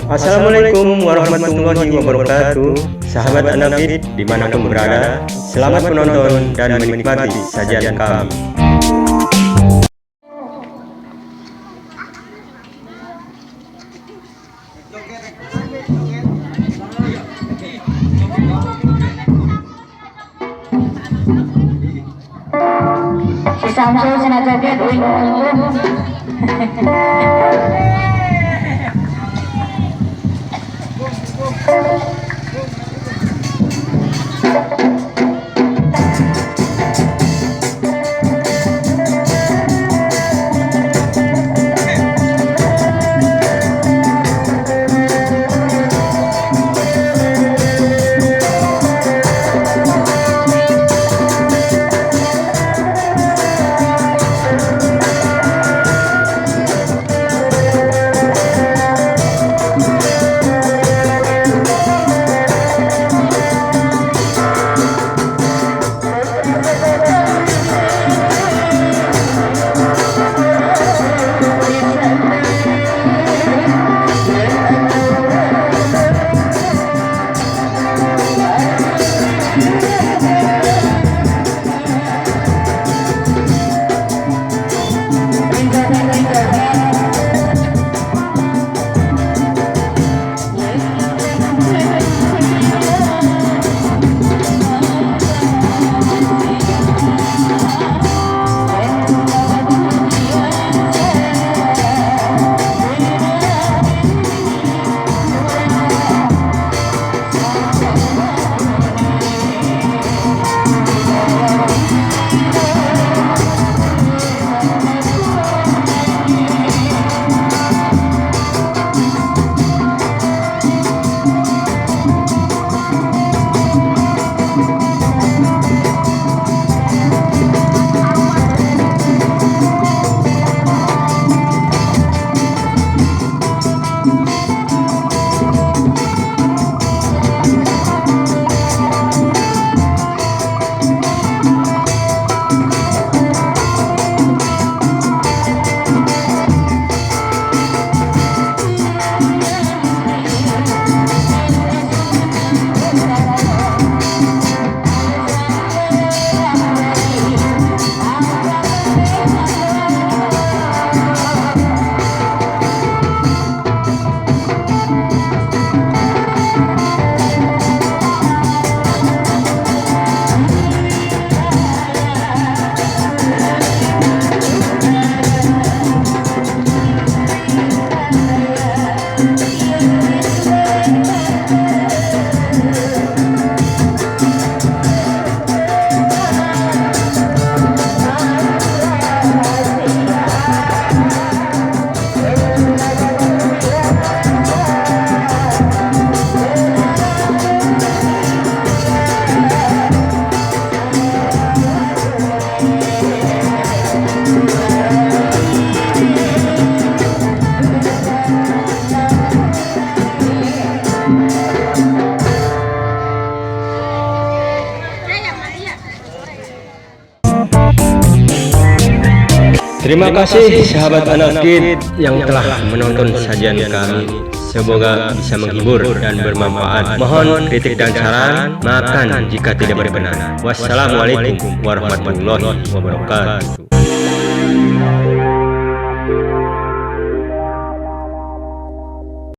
Assalamualaikum warahmatullahi wabarakatuh. Sahabat Anafit dimanapun berada, selamat menonton dan menikmati sajian kami. Si Samsul sana joget Terima kasih sahabat Anafit yang telah menonton sajian kami. Semoga bisa menghibur dan bermanfaat. Mohon kritik dan saran, maafkan jika tidak berkenan. Wassalamualaikum warahmatullahi wabarakatuh.